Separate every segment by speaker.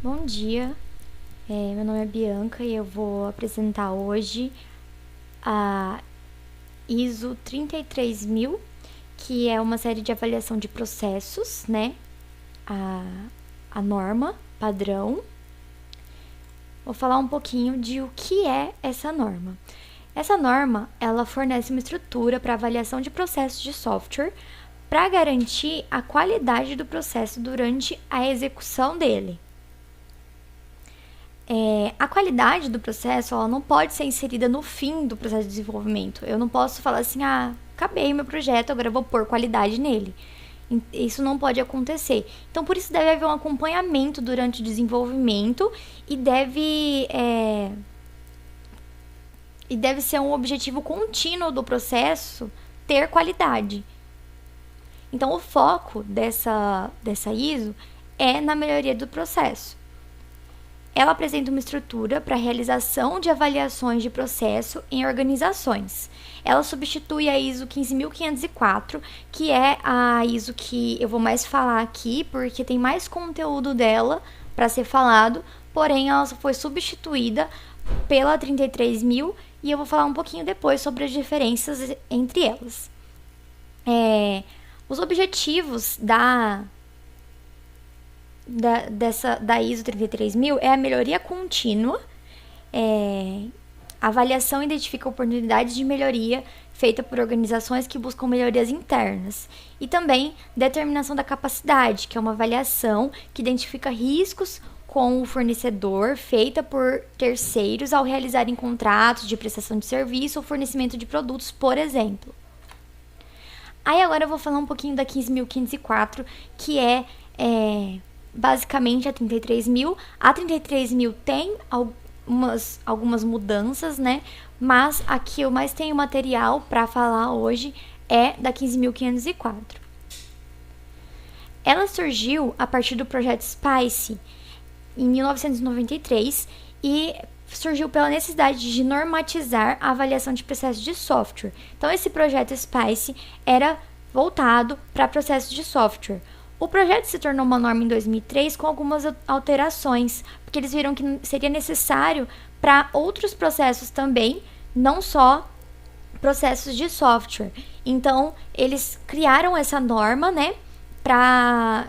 Speaker 1: Bom dia, meu nome é Bianca e eu vou apresentar hoje a ISO 33000, que é uma série de avaliação de processos, né? A norma padrão. Vou falar um pouquinho de o que é essa norma. Essa norma, ela fornece uma estrutura para avaliação de processos de software para garantir a qualidade do processo durante a execução dele. A qualidade do processo ela não pode ser inserida no fim do processo de desenvolvimento. Eu não posso falar assim, acabei meu projeto, agora eu vou pôr qualidade nele. Isso não pode acontecer. Então, por isso deve haver um acompanhamento durante o desenvolvimento e deve ser um objetivo contínuo do processo ter qualidade. Então, o foco dessa ISO é na melhoria do processo. Ela apresenta uma estrutura para a realização de avaliações de processo em organizações. Ela substitui a ISO 15504, que é a ISO que eu vou mais falar aqui, porque tem mais conteúdo dela para ser falado, porém ela foi substituída pela 33000 e eu vou falar um pouquinho depois sobre as diferenças entre elas. Os objetivos da ISO 33000 é a melhoria contínua, a avaliação identifica oportunidades de melhoria feita por organizações que buscam melhorias internas, e também determinação da capacidade, que é uma avaliação que identifica riscos com o fornecedor feita por terceiros ao realizarem contratos de prestação de serviço ou fornecimento de produtos, por exemplo. Aí agora eu vou falar um pouquinho da 15504, que é basicamente a 33000. A 33000 tem algumas mudanças, né? Mas aqui eu mais tenho material para falar hoje é da 15504. Ela surgiu a partir do projeto SPICE em 1993 e surgiu pela necessidade de normatizar a avaliação de processos de software. Então, esse projeto SPICE era voltado para processos de software. O projeto se tornou uma norma em 2003 com algumas alterações, porque eles viram que seria necessário para outros processos também, não só processos de software. Então, eles criaram essa norma, né, para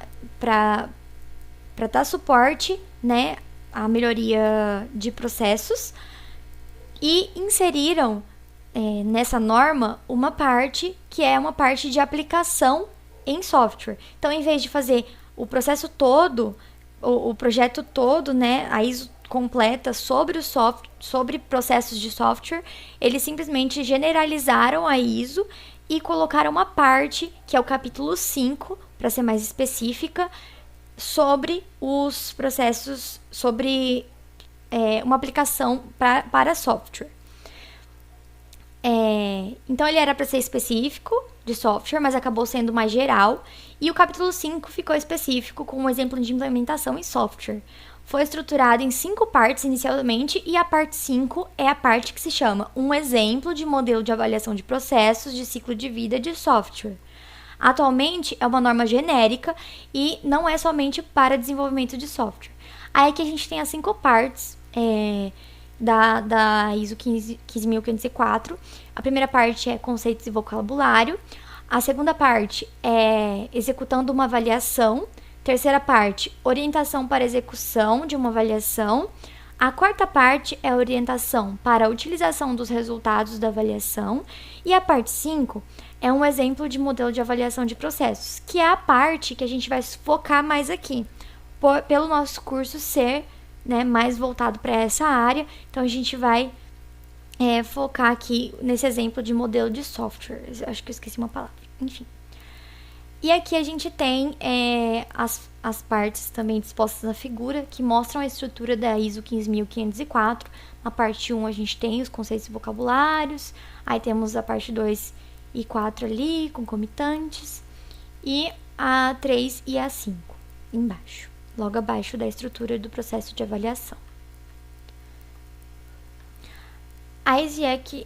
Speaker 1: dar suporte, né, à melhoria de processos e inseriram nessa norma uma parte que é uma parte de aplicação em software. Então, em vez de fazer o processo todo, o projeto todo, né, a ISO completa sobre processos de software, eles simplesmente generalizaram a ISO e colocaram uma parte, que é o capítulo 5, para ser mais específica, sobre os processos, sobre uma aplicação para software. Então, ele era para ser específico de software, mas acabou sendo mais geral. E o capítulo 5 ficou específico com um exemplo de implementação em software. Foi estruturado em 5 partes inicialmente e a parte 5 é a parte que se chama um exemplo de modelo de avaliação de processos de ciclo de vida de software. Atualmente é uma norma genérica e não é somente para desenvolvimento de software. Aí que a gente tem as 5 partes da ISO 15504. A primeira parte é conceitos e vocabulário. A segunda parte é executando uma avaliação. Terceira parte, orientação para execução de uma avaliação. A quarta parte é orientação para a utilização dos resultados da avaliação. E a parte 5 é um exemplo de modelo de avaliação de processos, que é a parte que a gente vai focar mais aqui, pelo nosso curso ser, né, mais voltado para essa área. Então, a gente vai focar aqui nesse exemplo de modelo de software. Acho que eu esqueci uma palavra. Enfim. E aqui a gente tem as partes também dispostas na figura, que mostram a estrutura da ISO 15504. Na parte 1 a gente tem os conceitos e vocabulários. Aí temos a parte 2 e 4 ali, concomitantes. E a 3 e a 5 embaixo, logo abaixo da estrutura do processo de avaliação. A ISIEC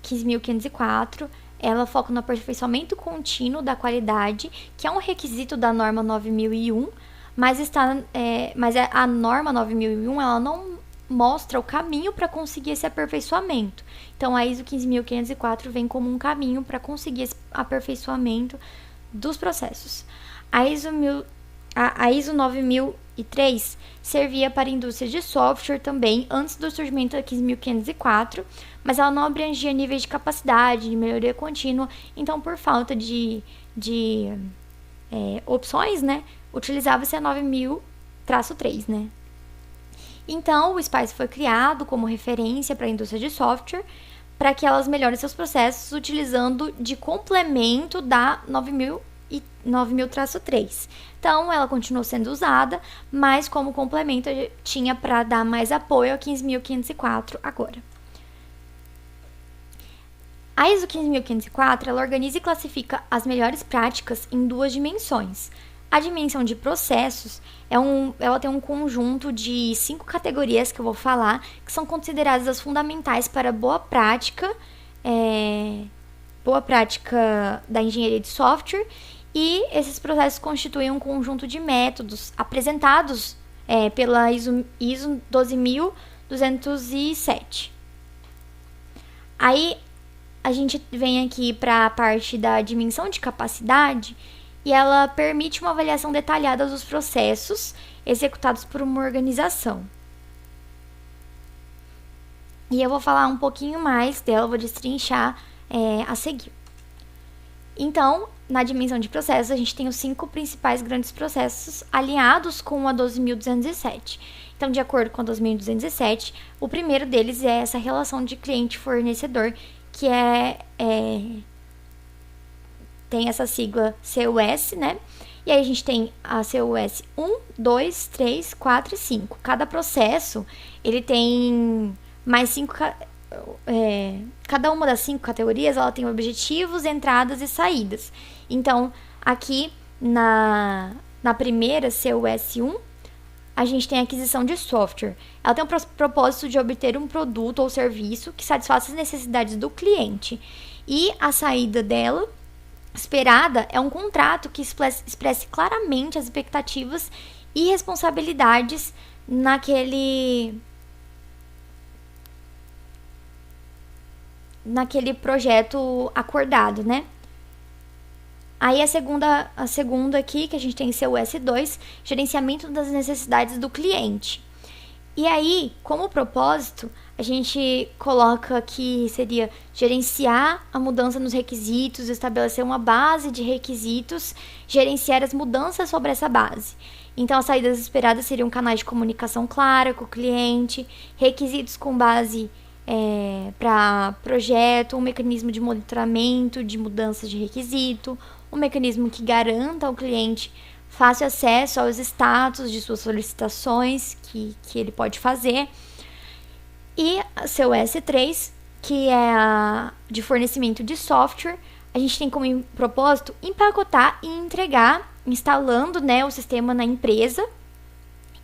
Speaker 1: 15504, ela foca no aperfeiçoamento contínuo da qualidade, que é um requisito da norma 9001, mas a norma 9001 ela não mostra o caminho para conseguir esse aperfeiçoamento. Então, a ISO 15504 vem como um caminho para conseguir esse aperfeiçoamento dos processos. A ISO 9003 servia para a indústria de software também, antes do surgimento da 15504, mas ela não abrangia níveis de capacidade, de melhoria contínua, então, por falta de opções, né, utilizava-se a 9000-3, né. Então, o SPICE foi criado como referência para a indústria de software, para que elas melhorem seus processos utilizando de complemento da 9000-3. Então, ela continuou sendo usada, mas como complemento tinha para dar mais apoio ao 15504 agora. A ISO 15504, ela organiza e classifica as melhores práticas em duas dimensões. A dimensão de processos, ela tem um conjunto de 5 categorias que eu vou falar, que são consideradas as fundamentais para boa prática da engenharia de software, e esses processos constituem um conjunto de métodos apresentados pela ISO 12207. Aí, a gente vem aqui para a parte da dimensão de capacidade, e ela permite uma avaliação detalhada dos processos executados por uma organização. E eu vou falar um pouquinho mais dela, vou destrinchar a seguir. Então, na dimensão de processos, a gente tem os 5 principais grandes processos alinhados com a 12.207. Então, de acordo com a 12.207, o primeiro deles é essa relação de cliente-fornecedor, que tem essa sigla CUS, né? E aí a gente tem a CUS 1, 2, 3, 4 e 5. Cada processo, ele tem mais 5... cada uma das 5 categorias, ela tem objetivos, entradas e saídas. Então, aqui na primeira, CUS 1, a gente tem a aquisição de software. Ela tem o propósito de obter um produto ou serviço que satisfaça as necessidades do cliente. E a saída dela esperada é um contrato que expresse claramente as expectativas e responsabilidades naquele projeto acordado, né? Aí a segunda aqui, que a gente tem CUS 2, gerenciamento das necessidades do cliente. E aí, como propósito, a gente coloca que seria gerenciar a mudança nos requisitos, estabelecer uma base de requisitos, gerenciar as mudanças sobre essa base. Então, as saídas esperadas seriam canais de comunicação clara com o cliente, requisitos com base para projeto, um mecanismo de monitoramento de mudanças de requisito, um mecanismo que garanta ao cliente fácil acesso aos status de suas solicitações que ele pode fazer. E a CUS 3, que é a de fornecimento de software, a gente tem como propósito empacotar e entregar, instalando, né, o sistema na empresa.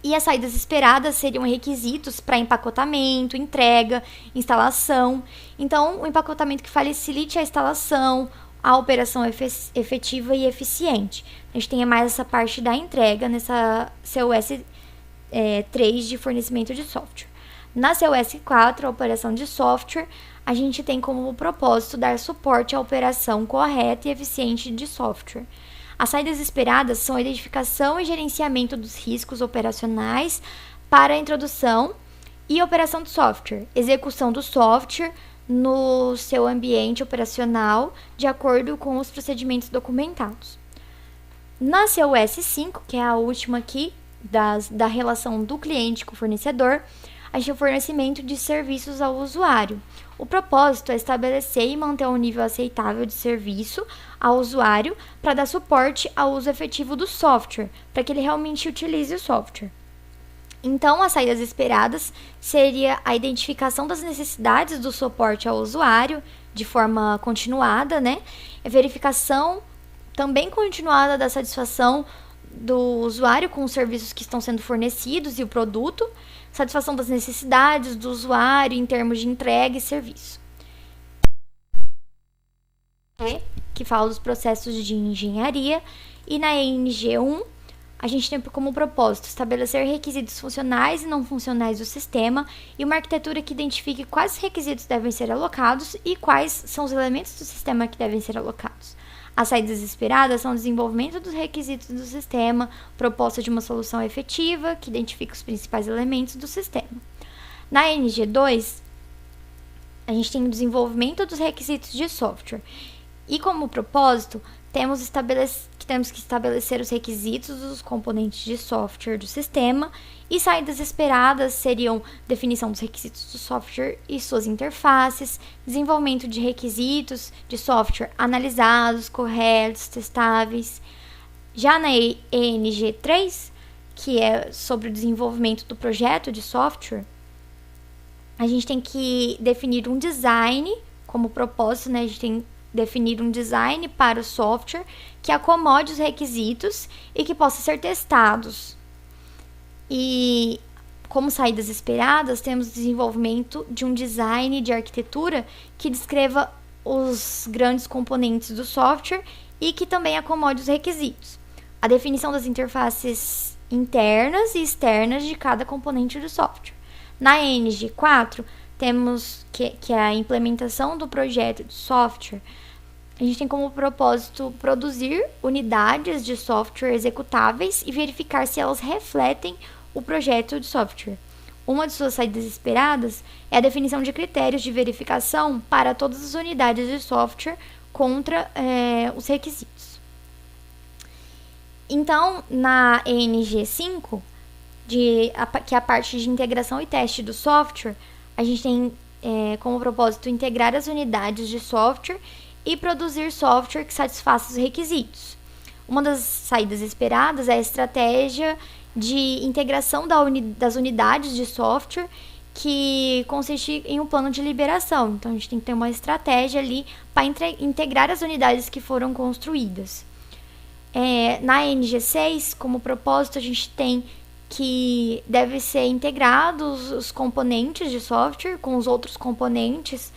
Speaker 1: E as saídas esperadas seriam requisitos para empacotamento, entrega, instalação. Então, o empacotamento que facilite a instalação, a operação efetiva e eficiente. A gente tem mais essa parte da entrega nessa CUS 3 de fornecimento de software. Na CUS 4, a operação de software, a gente tem como propósito dar suporte à operação correta e eficiente de software. As saídas esperadas são a identificação e gerenciamento dos riscos operacionais para a introdução e operação do software, execução do software no seu ambiente operacional de acordo com os procedimentos documentados. Na CUS 5, que é a última aqui, da relação do cliente com o fornecedor, a gente tem o fornecimento de serviços ao usuário. O propósito é estabelecer e manter um nível aceitável de serviço ao usuário para dar suporte ao uso efetivo do software, para que ele realmente utilize o software. Então, as saídas esperadas seria a identificação das necessidades do suporte ao usuário de forma continuada, né? A verificação também continuada da satisfação do usuário com os serviços que estão sendo fornecidos e o produto, satisfação das necessidades do usuário em termos de entrega e serviço. Que fala dos processos de engenharia, e na ENG1 a gente tem como propósito estabelecer requisitos funcionais e não funcionais do sistema e uma arquitetura que identifique quais requisitos devem ser alocados e quais são os elementos do sistema que devem ser alocados. As saídas esperadas são o desenvolvimento dos requisitos do sistema, proposta de uma solução efetiva que identifica os principais elementos do sistema. Na NG2, a gente tem o desenvolvimento dos requisitos de software. E como propósito, temos que estabelecer os requisitos dos componentes de software do sistema, e saídas esperadas seriam definição dos requisitos do software e suas interfaces, desenvolvimento de requisitos de software analisados, corretos, testáveis. Já na ENG3, que é sobre o desenvolvimento do projeto de software, a gente tem que definir um design como propósito, né? A gente tem que definir um design para o software que acomode os requisitos e que possa ser testados. E como saídas esperadas, temos o desenvolvimento de um design de arquitetura que descreva os grandes componentes do software e que também acomode os requisitos. A definição das interfaces internas e externas de cada componente do software. Na NG4, temos que é a implementação do projeto de software. A gente tem como propósito produzir unidades de software executáveis e verificar se elas refletem o projeto de software. Uma de suas saídas esperadas é a definição de critérios de verificação para todas as unidades de software contra os requisitos. Então, na ENG5, que é a parte de integração e teste do software, a gente tem como propósito integrar as unidades de software e produzir software que satisfaça os requisitos. Uma das saídas esperadas é a estratégia de integração das unidades de software, que consiste em um plano de liberação. Então, a gente tem que ter uma estratégia ali para integrar as unidades que foram construídas. Na NG6, como propósito, a gente tem que deve ser integrados os componentes de software com os outros componentes,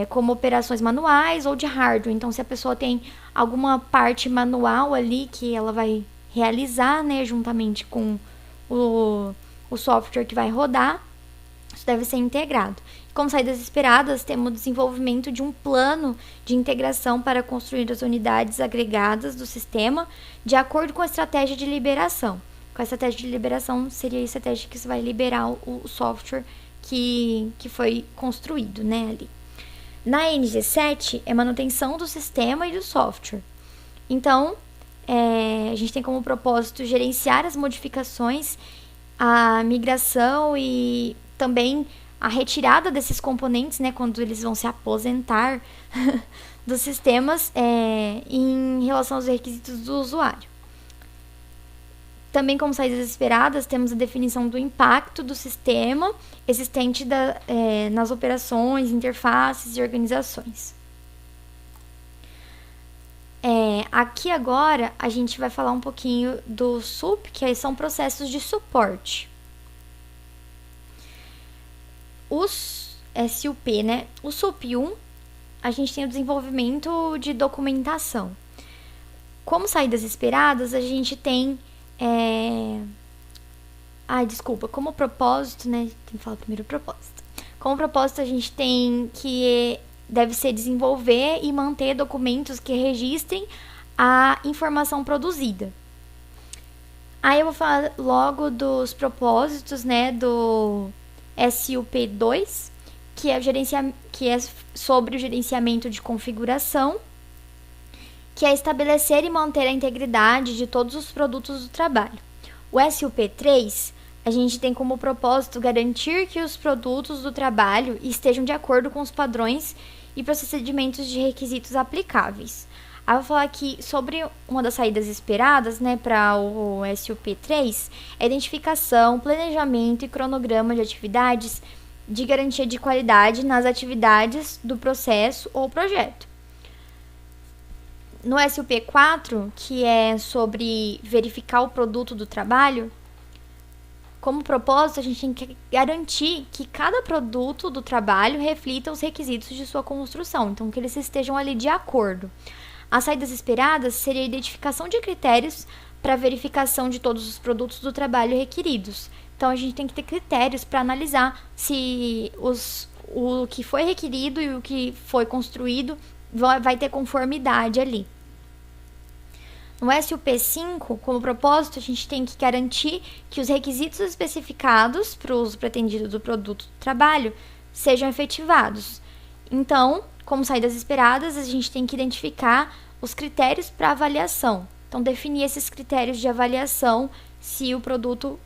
Speaker 1: como operações manuais ou de hardware. Então, se a pessoa tem alguma parte manual ali que ela vai realizar, né, juntamente com o software que vai rodar, isso deve ser integrado. Como saídas esperadas, temos o desenvolvimento de um plano de integração para construir as unidades agregadas do sistema de acordo com a estratégia de liberação. Com a estratégia de liberação, seria a estratégia que vai liberar o software que foi construído, né, ali. Na NG7, é manutenção do sistema e do software. Então, a gente tem como propósito gerenciar as modificações, a migração e também a retirada desses componentes, né, quando eles vão se aposentar dos sistemas em relação aos requisitos do usuário. Também, como saídas esperadas, temos a definição do impacto do sistema existente nas operações, interfaces e organizações. Aqui agora a gente vai falar um pouquinho do SUP, que são processos de suporte. Os SUP, né? O SUP1, a gente tem o desenvolvimento de documentação. Como saídas esperadas, a gente tem como propósito, né? Tem que falar primeiro o propósito. Como propósito, a gente tem que deve ser desenvolver e manter documentos que registrem a informação produzida. Aí eu vou falar logo dos propósitos, né, do SUP2, que é sobre o gerenciamento de configuração, que é estabelecer e manter a integridade de todos os produtos do trabalho. O SUP3, a gente tem como propósito garantir que os produtos do trabalho estejam de acordo com os padrões e procedimentos de requisitos aplicáveis. Aí eu vou falar aqui sobre uma das saídas esperadas, né, para o SUP3, é identificação, planejamento e cronograma de atividades de garantia de qualidade nas atividades do processo ou projeto. No SUP4, que é sobre verificar o produto do trabalho, como propósito, a gente tem que garantir que cada produto do trabalho reflita os requisitos de sua construção, então que eles estejam ali de acordo. As saídas esperadas seria a identificação de critérios para verificação de todos os produtos do trabalho requeridos. Então, a gente tem que ter critérios para analisar se o que foi requerido e o que foi construído vai ter conformidade ali. No SUP5, como propósito, a gente tem que garantir que os requisitos especificados para o uso pretendido do produto do trabalho sejam efetivados. Então, como saídas esperadas, a gente tem que identificar os critérios para avaliação. Então, definir esses critérios de avaliação se o produto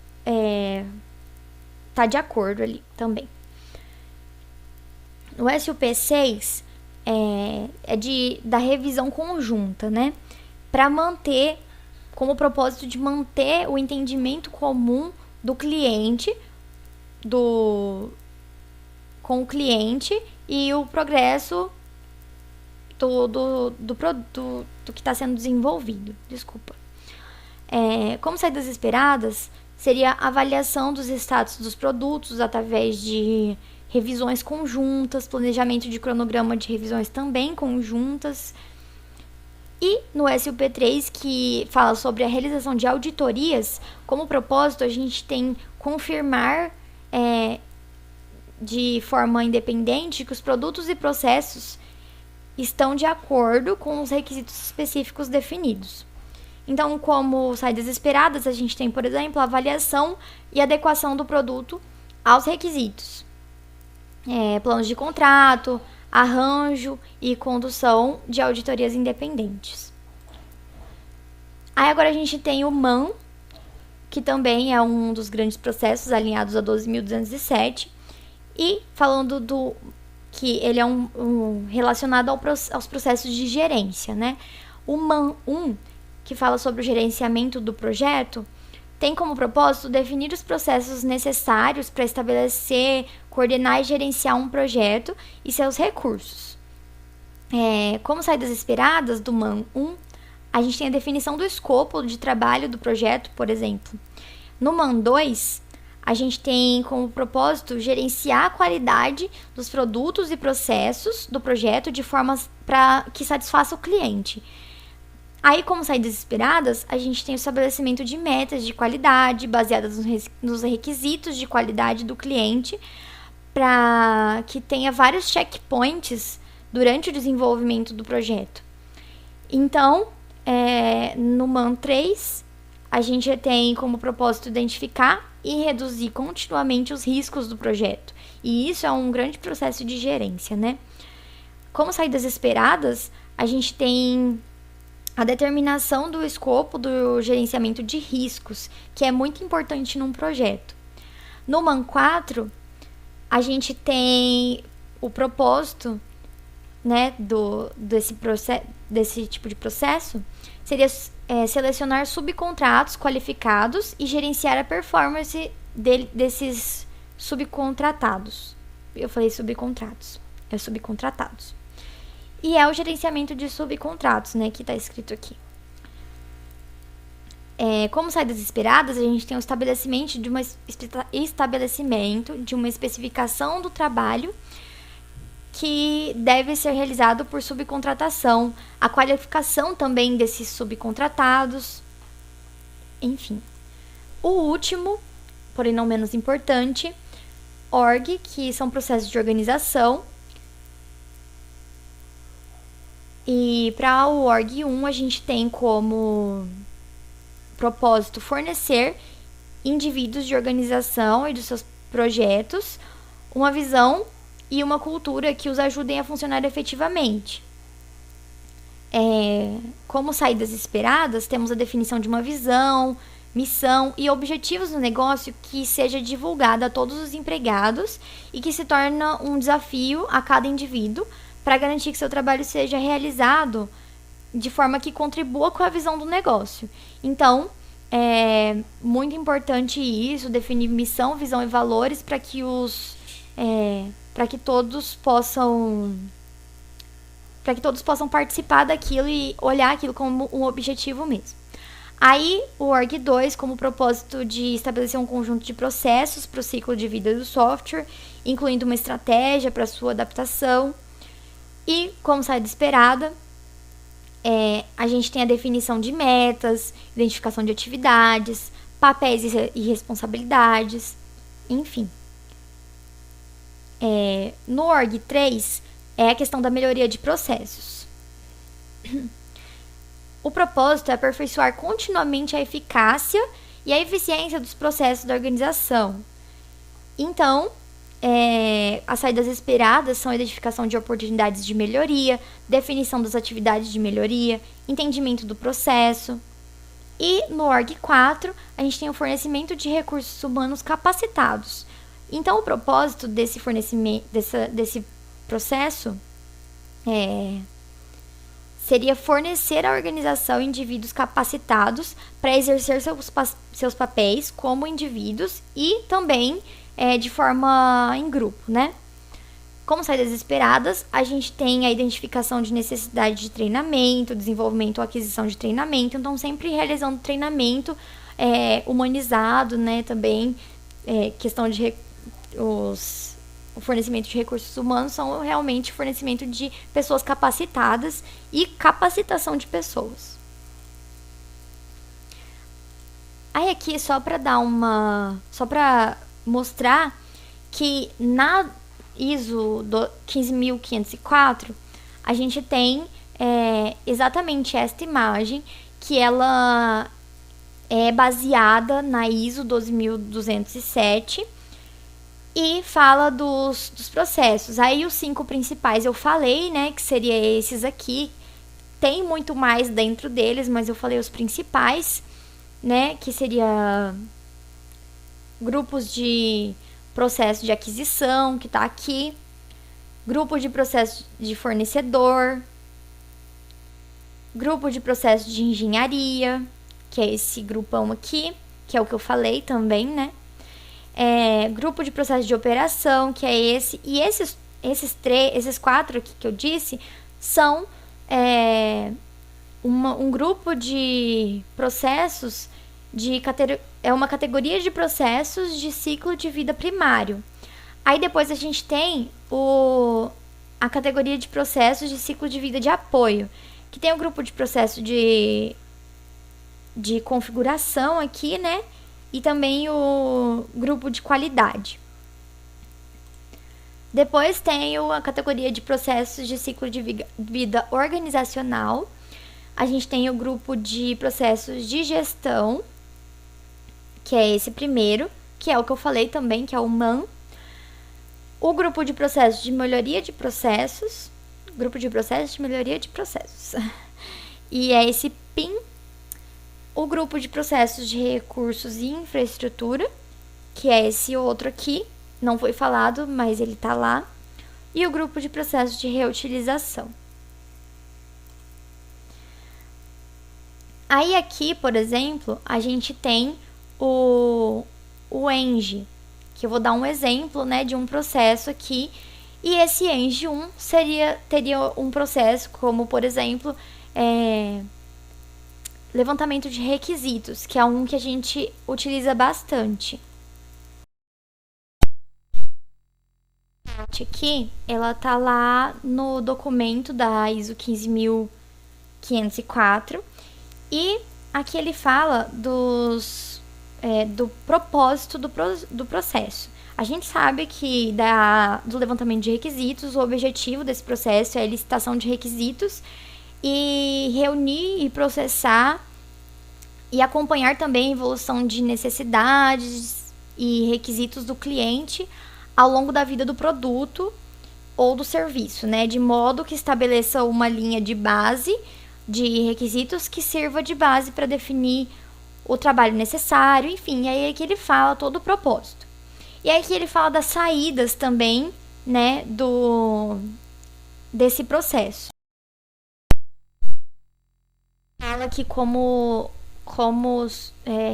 Speaker 1: está de acordo ali também. No SUP6 da revisão conjunta, né? Para manter, como propósito de manter o entendimento comum do cliente, com o cliente e o progresso do produto que está sendo desenvolvido. Desculpa. Como saídas esperadas, seria a avaliação dos status dos produtos através de revisões conjuntas, planejamento de cronograma de revisões também conjuntas. E no SUP3, que fala sobre a realização de auditorias, como propósito, a gente tem confirmar de forma independente que os produtos e processos estão de acordo com os requisitos específicos definidos. Então, como saídas esperadas, a gente tem, por exemplo, a avaliação e adequação do produto aos requisitos. Planos de contrato, arranjo e condução de auditorias independentes. Aí agora a gente tem o MAN, que também é um dos grandes processos alinhados a 12.207, e falando que ele é relacionado aos processos de gerência, né? O MAN 1, que fala sobre o gerenciamento do projeto, tem como propósito definir os processos necessários para estabelecer, coordenar e gerenciar um projeto e seus recursos. Como saídas esperadas do MAN 1, a gente tem a definição do escopo de trabalho do projeto, por exemplo. No MAN 2, a gente tem como propósito gerenciar a qualidade dos produtos e processos do projeto de forma para que satisfaça o cliente. Aí, como saídas esperadas, a gente tem o estabelecimento de metas de qualidade baseadas nos requisitos de qualidade do cliente para que tenha vários checkpoints durante o desenvolvimento do projeto. Então, no MAN 3, a gente tem como propósito identificar e reduzir continuamente os riscos do projeto. E isso é um grande processo de gerência, né? Como saídas esperadas, a gente tem a determinação do escopo do gerenciamento de riscos, que é muito importante num projeto. No MAN 4, a gente tem o propósito, né, desse tipo de processo, seria selecionar subcontratos qualificados e gerenciar a performance desses subcontratados. Eu falei subcontratos, subcontratados. E é o gerenciamento de subcontratos, né, que está escrito aqui. Como saídas esperadas, a gente tem o estabelecimento de uma especificação do trabalho que deve ser realizado por subcontratação, a qualificação também desses subcontratados, enfim. O último, porém não menos importante, org, que são processos de organização. E para o org 1, a gente tem como propósito fornecer indivíduos de organização e dos seus projetos uma visão e uma cultura que os ajudem a funcionar efetivamente. Como saídas esperadas, temos a definição de uma visão, missão e objetivos no negócio que seja divulgada a todos os empregados e que se torna um desafio a cada indivíduo para garantir que seu trabalho seja realizado de forma que contribua com a visão do negócio. Então, é muito importante isso, definir missão, visão e valores para que todos possam participar daquilo e olhar aquilo como um objetivo mesmo. Aí, o org 2, como propósito de estabelecer um conjunto de processos para o ciclo de vida do software, incluindo uma estratégia para sua adaptação. E, como saída esperada, A gente tem a definição de metas, identificação de atividades, papéis e responsabilidades, enfim. No org 3 é a questão da melhoria de processos. O propósito é aperfeiçoar continuamente a eficácia e a eficiência dos processos da organização. Então, as saídas esperadas são a identificação de oportunidades de melhoria, definição das atividades de melhoria, entendimento do processo. E no org 4, a gente tem o fornecimento de recursos humanos capacitados. Então, o propósito desse fornecimento, desse processo seria fornecer à organização indivíduos capacitados para exercer seus papéis como indivíduos e também de forma em grupo, né? Como saídas esperadas, a gente tem a identificação de necessidade de treinamento, desenvolvimento ou aquisição de treinamento, então sempre realizando treinamento humanizado, né? Também questão de o fornecimento de recursos humanos são realmente fornecimento de pessoas capacitadas e capacitação de pessoas. Aí aqui só para mostrar que na ISO 15504 a gente tem exatamente esta imagem, que ela é baseada na ISO 12207 e fala dos processos. Aí os 5 principais eu falei, né, que seria esses aqui. Tem muito mais dentro deles, mas eu falei os principais, né, que seria grupos de processo de aquisição, que tá aqui, grupo de processo de fornecedor, grupo de processo de engenharia, que é esse grupão aqui, que é o que eu falei também, né? Grupo de processo de operação, que é esse, e esses 4 aqui que eu disse são um grupo de processos uma categoria de processos de ciclo de vida primário. Aí depois a gente tem a categoria de processos de ciclo de vida de apoio, que tem o grupo de processo de configuração aqui, né? E também o grupo de qualidade. Depois tem a categoria de processos de ciclo de vida organizacional. A gente tem o grupo de processos de gestão, que é esse primeiro, que é o que eu falei também, que é o MAN. O grupo de processos de melhoria de processos. Grupo de processos de melhoria de processos. E é esse PIM. O grupo de processos de recursos e infraestrutura, que é esse outro aqui, não foi falado, mas ele tá lá. E o grupo de processos de reutilização. Aí aqui, por exemplo, a gente tem o Eng, que eu vou dar um exemplo, né, de um processo aqui. E esse Eng 1 teria um processo como, por exemplo, levantamento de requisitos, que é um que a gente utiliza bastante. Aqui, ela tá lá no documento da ISO 15504 e aqui ele fala do propósito do processo. A gente sabe que do levantamento de requisitos, o objetivo desse processo é a licitação de requisitos e reunir e processar e acompanhar também a evolução de necessidades e requisitos do cliente ao longo da vida do produto ou do serviço, né? De modo que estabeleça uma linha de base de requisitos que sirva de base para definir o trabalho necessário, enfim, aí é que ele fala todo o propósito. E aí que ele fala das saídas também, né, desse processo. Fala que como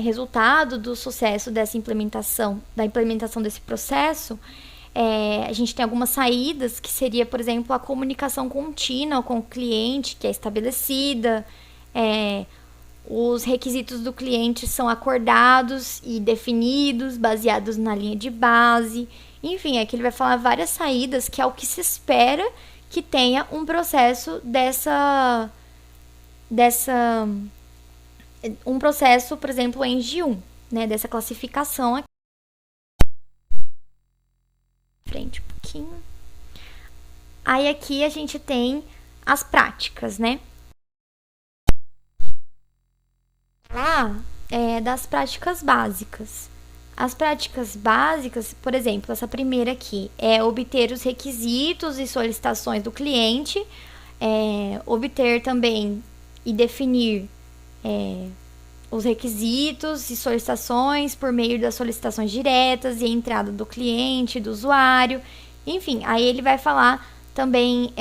Speaker 1: resultado do sucesso dessa implementação, da implementação desse processo, a gente tem algumas saídas, que seria, por exemplo, a comunicação contínua com o cliente, que é estabelecida, os requisitos do cliente são acordados e definidos, baseados na linha de base. Enfim, aqui ele vai falar várias saídas, que é o que se espera que tenha um processo um processo, por exemplo, ENGIE-1, né, dessa classificação aqui. Frente um pouquinho. Aí aqui a gente tem as práticas, né? Lá das práticas básicas. As práticas básicas, por exemplo, essa primeira aqui é obter os requisitos e solicitações do cliente, obter também e definir os requisitos e solicitações por meio das solicitações diretas e entrada do cliente, do usuário, enfim, aí ele vai falar também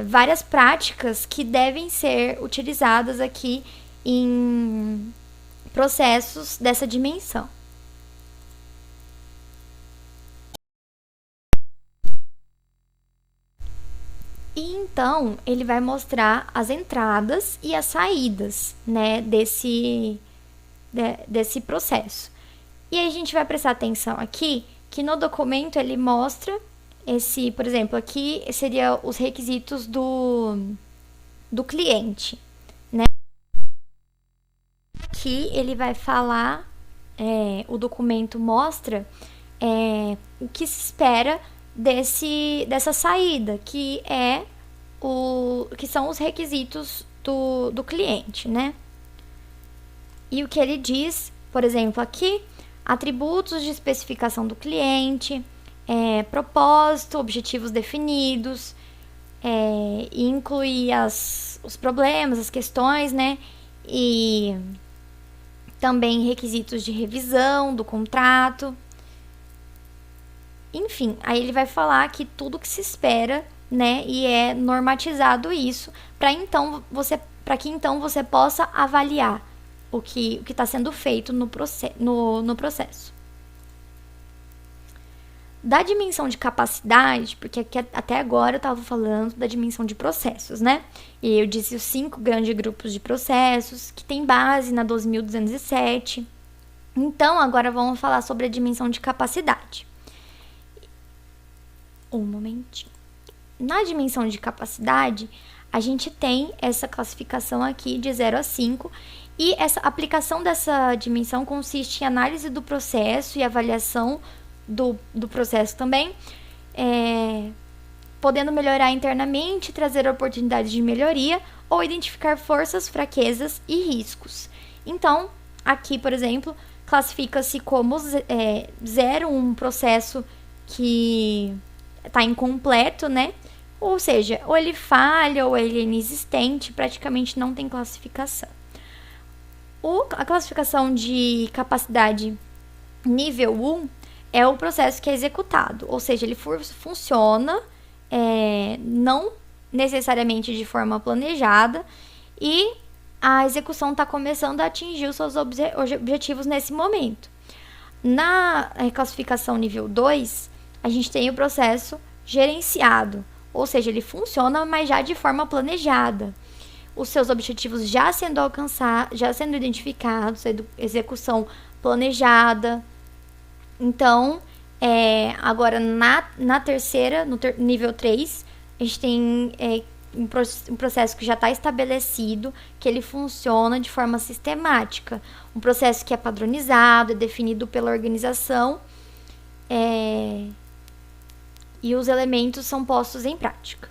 Speaker 1: várias práticas que devem ser utilizadas aqui em processos dessa dimensão. E então ele vai mostrar as entradas e as saídas, né, desse processo. E aí a gente vai prestar atenção aqui que no documento ele mostra por exemplo, aqui seria os requisitos do cliente, né? Aqui ele vai falar, o documento mostra o que se espera dessa saída, que são os requisitos do cliente, né? E o que ele diz, por exemplo, aqui, atributos de especificação do cliente, propósito, objetivos definidos, e incluir os problemas, as questões, né? E também requisitos de revisão do contrato. Enfim, aí ele vai falar que tudo que se espera, né? E é normatizado isso, para que então você possa avaliar o que está sendo feito no processo. Da dimensão de capacidade, porque aqui, até agora eu estava falando da dimensão de processos, né? E eu disse os 5 grandes grupos de processos, que tem base na 12.207. Então, agora vamos falar sobre a dimensão de capacidade. Um momentinho. Na dimensão de capacidade, a gente tem essa classificação aqui de 0 a 5, e essa aplicação dessa dimensão consiste em análise do processo e avaliação do processo também, podendo melhorar internamente, trazer oportunidades de melhoria ou identificar forças, fraquezas e riscos. Então, aqui, por exemplo, classifica-se como 0 um processo que está incompleto, né? Ou seja, ou ele falha ou ele é inexistente, praticamente não tem classificação. A classificação de capacidade nível 1 é o processo que é executado, ou seja, ele funciona não necessariamente de forma planejada e a execução está começando a atingir os seus objetivos nesse momento. Na classificação nível 2, a gente tem o processo gerenciado, ou seja, ele funciona, mas já de forma planejada. Os seus objetivos já sendo alcançados, já sendo identificados, execução planejada. Então, agora na terceira, no nível 3, a gente tem um processo que já está estabelecido, que ele funciona de forma sistemática. Um processo que é padronizado, é definido pela organização, e os elementos são postos em prática.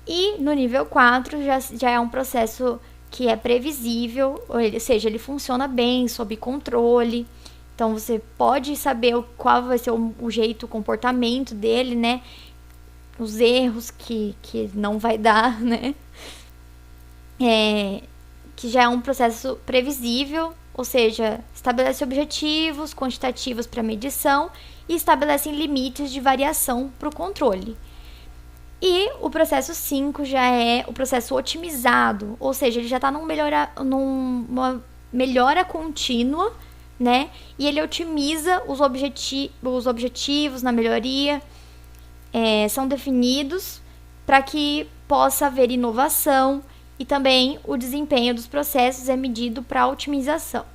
Speaker 1: E no nível 4 já é um processo que é previsível, ou seja, ele funciona bem, sob controle. Então, você pode saber qual vai ser o jeito, o comportamento dele, né? Os erros que não vai dar, né? Que já é um processo previsível, ou seja, estabelece objetivos quantitativos para medição e estabelece limites de variação para o controle. E o processo 5 já é o processo otimizado, ou seja, ele já está numa melhora contínua, né? E ele otimiza os objetivos na melhoria, são definidos para que possa haver inovação, e também o desempenho dos processos é medido para otimização.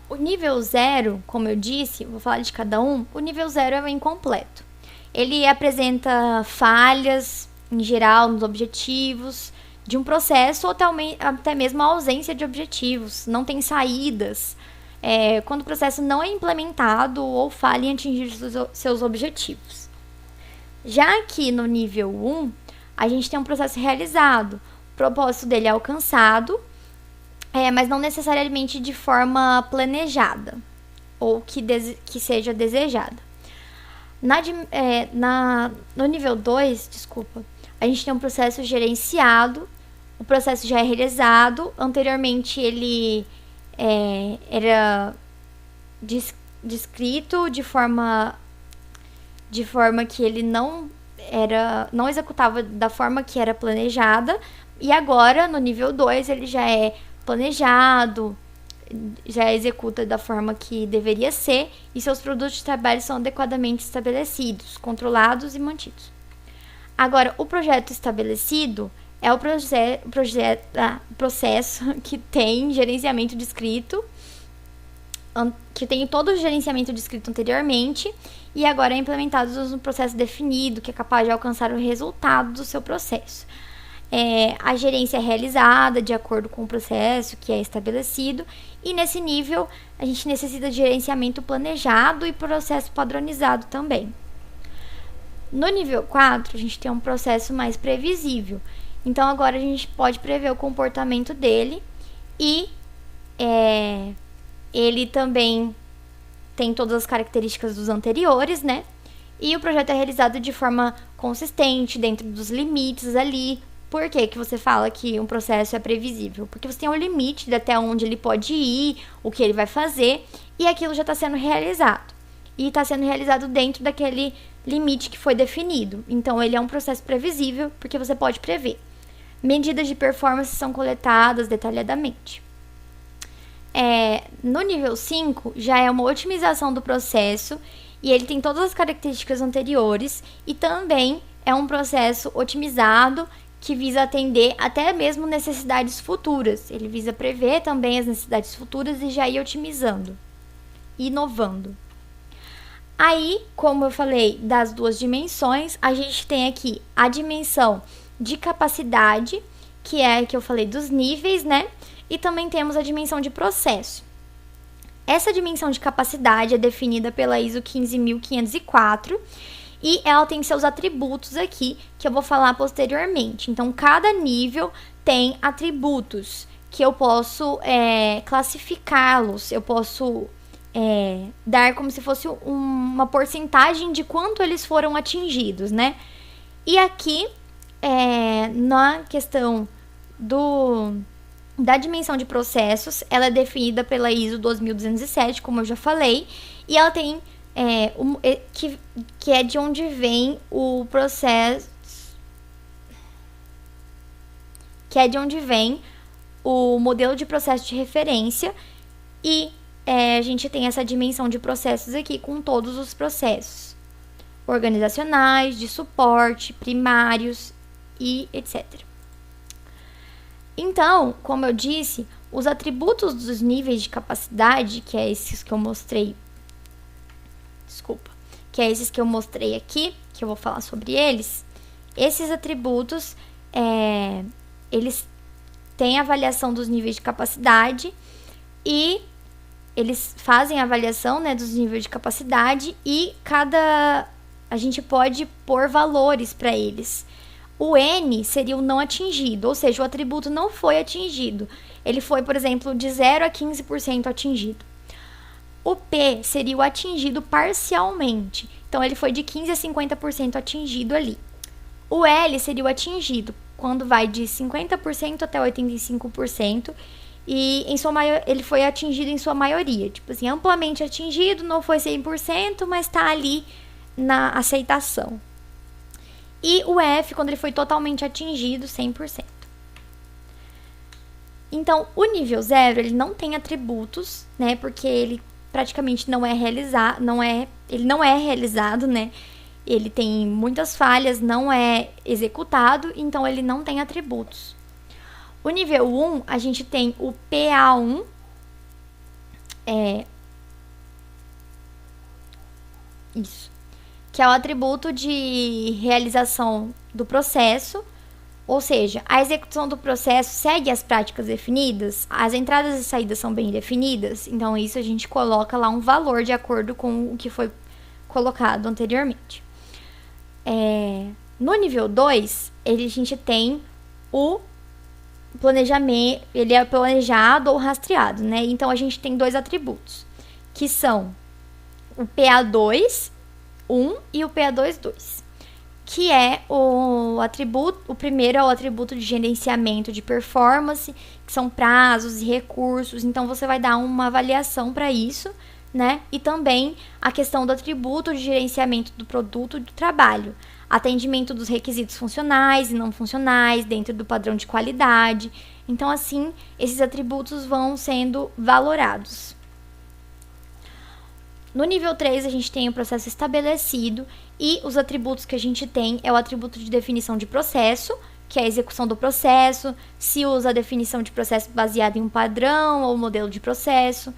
Speaker 1: O nível 0, como eu disse, vou falar de cada um, o nível 0 é o incompleto. Ele apresenta falhas, em geral, nos objetivos de um processo, ou até mesmo a ausência de objetivos, não tem saídas, quando o processo não é implementado ou falha em atingir seus objetivos. Já aqui no nível 1, a gente tem um processo realizado, o propósito dele é alcançado, mas não necessariamente de forma planejada ou que seja desejada. No nível 2, a gente tem um processo gerenciado, o processo já é realizado, anteriormente ele era descrito de forma que ele não executava da forma que era planejada, e agora no nível 2 ele já é planejado, já executa da forma que deveria ser, e seus produtos de trabalho são adequadamente estabelecidos, controlados e mantidos. Agora, o projeto estabelecido é o processo que tem gerenciamento descrito, que tem todo o gerenciamento descrito anteriormente, e agora é implementado no processo definido, que é capaz de alcançar o resultado do seu processo. A gerência é realizada de acordo com o processo que é estabelecido, e nesse nível a gente necessita de gerenciamento planejado e processo padronizado também. No nível 4, a gente tem um processo mais previsível, então agora a gente pode prever o comportamento dele, e ele também tem todas as características dos anteriores, né? E o projeto é realizado de forma consistente, dentro dos limites ali. Por que você fala que um processo é previsível? Porque você tem um limite de até onde ele pode ir, o que ele vai fazer, e aquilo já está sendo realizado. E está sendo realizado dentro daquele limite que foi definido. Então, ele é um processo previsível, porque você pode prever. Medidas de performance são coletadas detalhadamente. No nível 5, já é uma otimização do processo, e ele tem todas as características anteriores, e também é um processo otimizado, que visa atender até mesmo necessidades futuras. Ele visa prever também as necessidades futuras e já ir otimizando, inovando. Aí, como eu falei das duas dimensões, a gente tem aqui a dimensão de capacidade, que é a que eu falei dos níveis, né? E também temos a dimensão de processo. Essa dimensão de capacidade é definida pela ISO 15504, e ela tem seus atributos aqui, que eu vou falar posteriormente. Então, cada nível tem atributos que eu posso classificá-los. Eu posso dar como se fosse uma porcentagem de quanto eles foram atingidos, né? E aqui, na questão da dimensão de processos, ela é definida pela ISO 2207, como eu já falei, e ela tem que é de onde vem o processo, que é de onde vem o modelo de processo de referência, e a gente tem essa dimensão de processos aqui com todos os processos organizacionais, de suporte, primários e etc. Então, como eu disse, os atributos dos níveis de capacidade, que é esses que eu mostrei, aqui, que eu vou falar sobre eles, esses atributos, eles têm avaliação dos níveis de capacidade, e eles fazem a avaliação, né, dos níveis de capacidade, e a gente pode pôr valores para eles. O N seria o não atingido, ou seja, o atributo não foi atingido. Ele foi, por exemplo, de 0 a 15% atingido. O P seria o atingido parcialmente. Então, ele foi de 15% a 50% atingido ali. O L seria o atingido, quando vai de 50% até 85%. E ele foi atingido em sua maioria. Tipo assim, amplamente atingido, não foi 100%, mas está ali na aceitação. E o F, quando ele foi totalmente atingido, 100%. Então, o nível 0, ele não tem atributos, né? Porque ele praticamente não é realizado, ele não é realizado, né? Ele tem muitas falhas, não é executado, então ele não tem atributos. O nível 1, a gente tem o PA1, que é o atributo de realização do processo, ou seja, a execução do processo segue as práticas definidas, as entradas e saídas são bem definidas, então isso a gente coloca lá um valor de acordo com o que foi colocado anteriormente. No nível 2, a gente tem o planejamento, ele é planejado ou rastreado, né? Então a gente tem 2 atributos, que são o PA2, 1 e o PA2, 2. Que é o atributo, o primeiro é o atributo de gerenciamento de performance, que são prazos e recursos, então você vai dar uma avaliação para isso, né? E também a questão do atributo de gerenciamento do produto e do trabalho, atendimento dos requisitos funcionais e não funcionais dentro do padrão de qualidade. Então, assim, esses atributos vão sendo valorados. No nível 3, a gente tem o processo estabelecido e os atributos que a gente tem é o atributo de definição de processo, que é a execução do processo, se usa a definição de processo baseada em um padrão ou modelo de processo.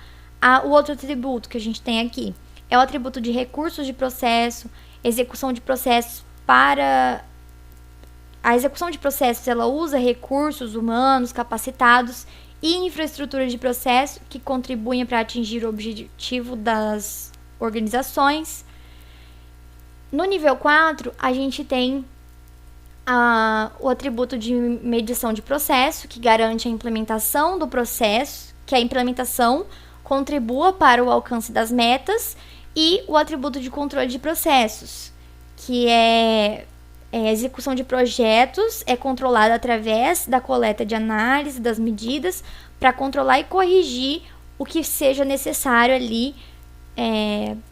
Speaker 1: O outro atributo que a gente tem aqui é o atributo de recursos de processo, execução de processos para... A execução de processos, ela usa recursos humanos capacitados e infraestrutura de processo que contribuem para atingir o objetivo das organizações. No nível 4, a gente tem o atributo de medição de processo, que garante a implementação do processo, que a implementação contribua para o alcance das metas, e o atributo de controle de processos, que a execução de projetos é controlada através da coleta de análise das medidas para controlar e corrigir o que seja necessário ali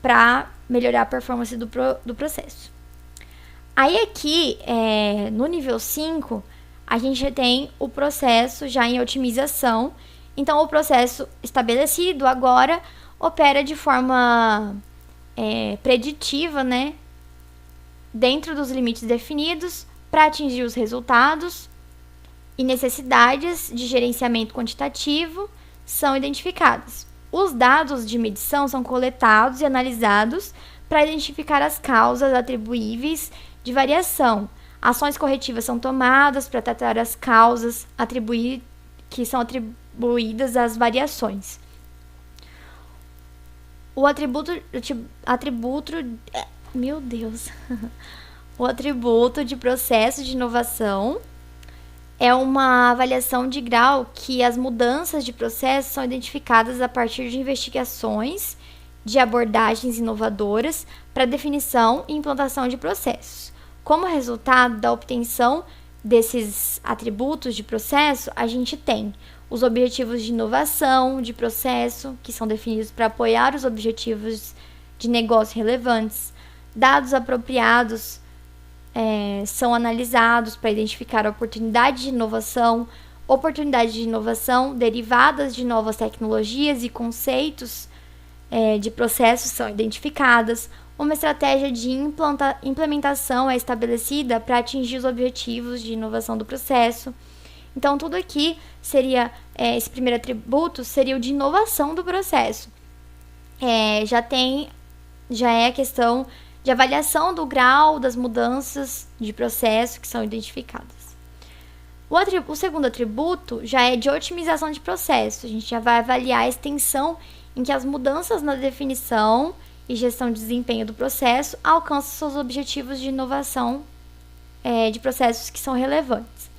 Speaker 1: para melhorar a performance do processo. Aí aqui, no nível 5, a gente tem o processo já em otimização. Então, o processo estabelecido agora opera de forma preditiva, né? Dentro dos limites definidos para atingir os resultados e necessidades de gerenciamento quantitativo são identificadas. Os dados de medição são coletados e analisados para identificar as causas atribuíveis de variação. Ações corretivas são tomadas para tratar as causas que são atribuídas às variações. O atributo de processo de inovação é uma avaliação de grau que as mudanças de processo são identificadas a partir de investigações de abordagens inovadoras para definição e implantação de processos. Como resultado da obtenção desses atributos de processo, a gente tem os objetivos de inovação de processo, que são definidos para apoiar os objetivos de negócio relevantes. Dados apropriados são analisados para identificar oportunidades de inovação derivadas de novas tecnologias e conceitos de processos são identificadas. Uma estratégia de implementação é estabelecida para atingir os objetivos de inovação do processo. Então, tudo aqui seria, esse primeiro atributo seria o de inovação do processo. Já é a questão de avaliação do grau das mudanças de processo que são identificadas. O segundo atributo já é de otimização de processo. A gente já vai avaliar a extensão em que as mudanças na definição e gestão de desempenho do processo alcançam seus objetivos de inovação de processos que são relevantes.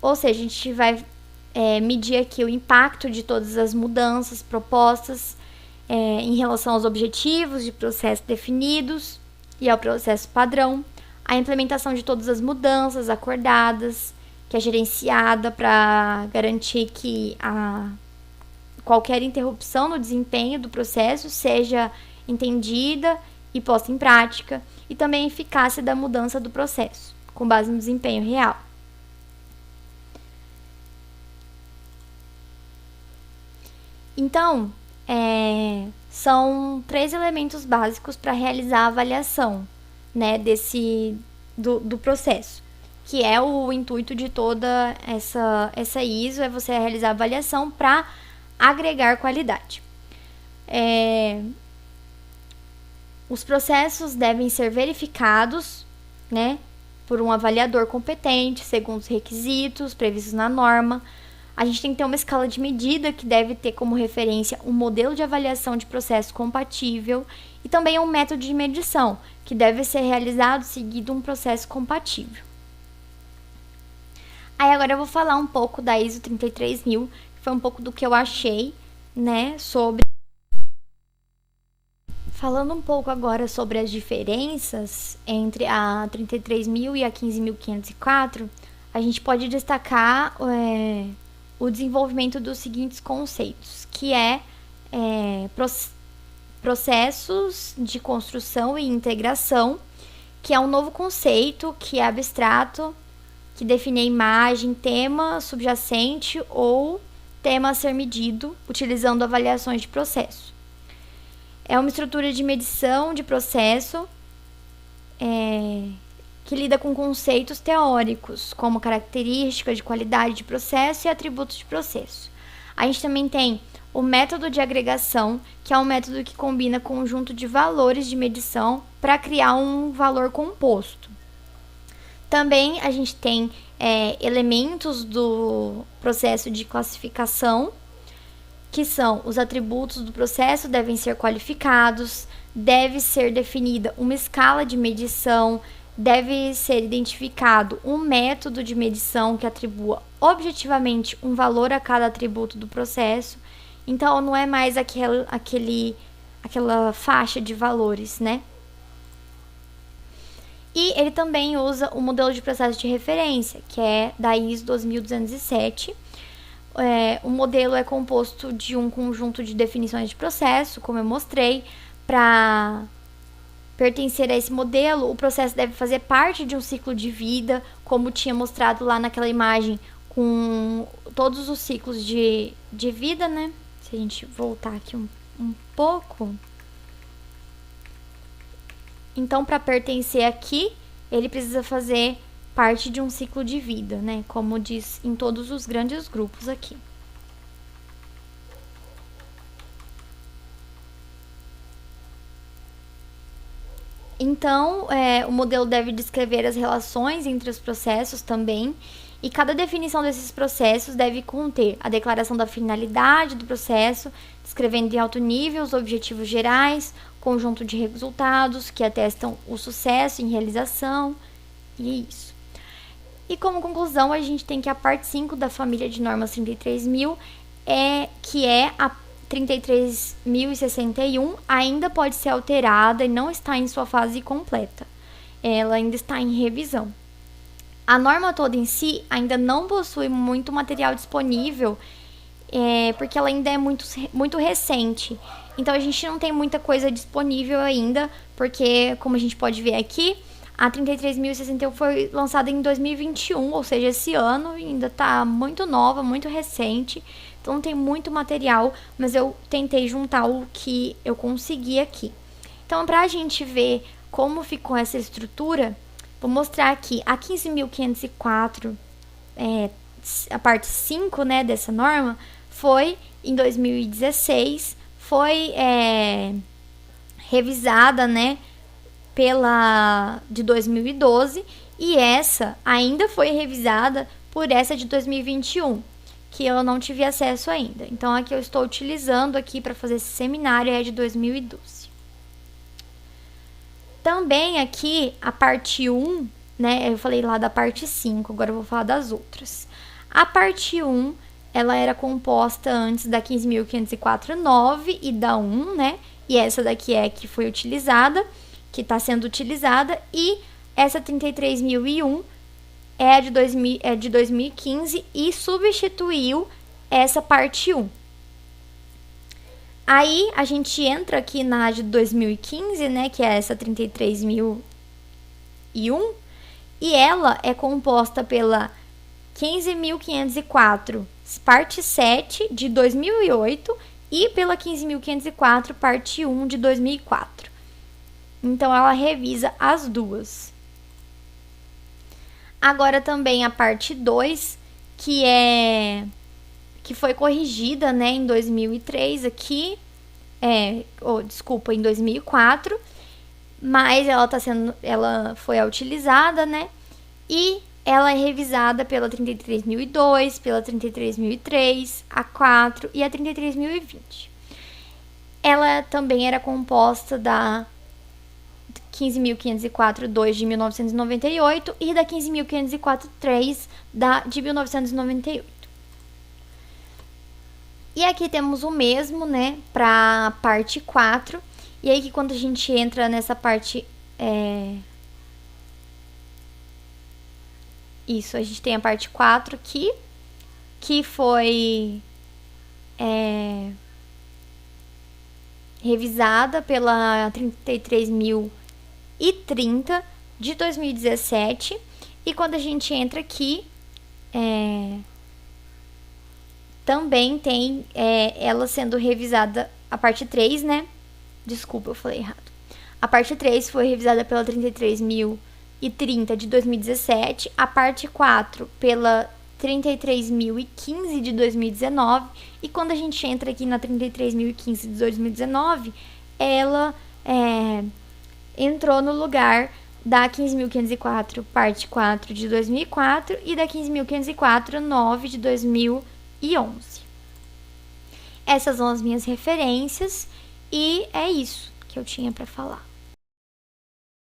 Speaker 1: Ou seja, a gente vai medir aqui o impacto de todas as mudanças propostas em relação aos objetivos de processo definidos e ao processo padrão, a implementação de todas as mudanças acordadas, que é gerenciada para garantir que qualquer interrupção no desempenho do processo seja entendida e posta em prática, e também a eficácia da mudança do processo, com base no desempenho real. Então, são 3 elementos básicos para realizar a avaliação, né, do processo, que é o intuito de toda essa ISO, é você realizar a avaliação para agregar qualidade. Os processos devem ser verificados, né, por um avaliador competente, segundo os requisitos previstos na norma. A gente tem que ter uma escala de medida que deve ter como referência um modelo de avaliação de processo compatível e também um método de medição, que deve ser realizado seguindo um processo compatível. Aí agora eu vou falar um pouco da ISO 33000, que foi um pouco do que eu achei, né, sobre... Falando um pouco agora sobre as diferenças entre a 33.000 e a 15.504, a gente pode destacar o desenvolvimento dos seguintes conceitos, que processos de construção e integração, que é um novo conceito que é abstrato, que define a imagem, tema subjacente ou tema a ser medido, utilizando avaliações de processo. É uma estrutura de medição de processo que lida com conceitos teóricos, como características de qualidade de processo e atributos de processo. A gente também tem o método de agregação, que é um método que combina conjunto de valores de medição para criar um valor composto. Também a gente tem elementos do processo de classificação, que são os atributos do processo devem ser qualificados, deve ser definida uma escala de medição, deve ser identificado um método de medição que atribua objetivamente um valor a cada atributo do processo. Então, não é mais aquela faixa de valores, né? E ele também usa o modelo de processo de referência, que é da ISO 2207. O modelo é composto de um conjunto de definições de processo, como eu mostrei. Para pertencer a esse modelo, o processo deve fazer parte de um ciclo de vida, como tinha mostrado lá naquela imagem, com todos os ciclos de vida, né? Se a gente voltar aqui um pouco. Então, para pertencer aqui, ele precisa fazer parte de um ciclo de vida, né? Como diz em todos os grandes grupos aqui. Então, o modelo deve descrever as relações entre os processos também, e cada definição desses processos deve conter a declaração da finalidade do processo, descrevendo em alto nível os objetivos gerais, conjunto de resultados que atestam o sucesso em realização, e é isso. E como conclusão, a gente tem que a parte 5 da família de normas 33.000, que é a 33.061, ainda pode ser alterada e não está em sua fase completa. Ela ainda está em revisão. A norma toda em si ainda não possui muito material disponível, porque ela ainda é muito recente. Então, a gente não tem muita coisa disponível ainda, porque, como a gente pode ver aqui, a 33.061 foi lançada em 2021, ou seja, esse ano, ainda está muito nova, muito recente. Então, não tem muito material, mas eu tentei juntar o que eu consegui aqui. Então, para a gente ver como ficou essa estrutura, vou mostrar aqui a 15.504, a parte 5, né, dessa norma, foi em 2016, foi revisada, né, de 2012, e essa ainda foi revisada por essa de 2021, que eu não tive acesso ainda. Então, a que eu estou utilizando aqui para fazer esse seminário é de 2012. Também aqui, a parte 1, né, eu falei lá da parte 5, agora eu vou falar das outras. A parte 1, ela era composta antes da 15.504/9 e da 1, né, e essa daqui é que foi utilizada, que está sendo utilizada, e essa 33.001 é de 2015 e substituiu essa parte 1. Aí, a gente entra aqui na de 2015, né, que é essa 33.001, e ela é composta pela 15.504, parte 7, de 2008, e pela 15.504, parte 1, de 2004. Então, ela revisa as duas. Agora também a parte 2, que foi corrigida, né, em 2003 aqui, em 2004, mas ela foi utilizada, né? E ela é revisada pela 33.002, pela 33.003, a 4 e a 33.020. Ela também era composta da 15.504.2 de 1998 e da 15.504.3 de 1998. E aqui temos o mesmo, né, para a parte 4. E aí que quando a gente entra nessa parte... Isso, a gente tem a parte 4 aqui, que foi revisada pela 33.030 de 2017. E quando a gente entra aqui, também tem ela sendo revisada, a parte 3, né? Desculpa, eu falei errado. A parte 3 foi revisada pela 33.030 de 2017, a parte 4 pela 33.015 de 2019, e quando a gente entra aqui na 33.015 de 2019, ela entrou no lugar da 15.504, parte 4 de 2004 e da 15.504, 9 de 2011. Essas são as minhas referências e é isso que eu tinha para falar.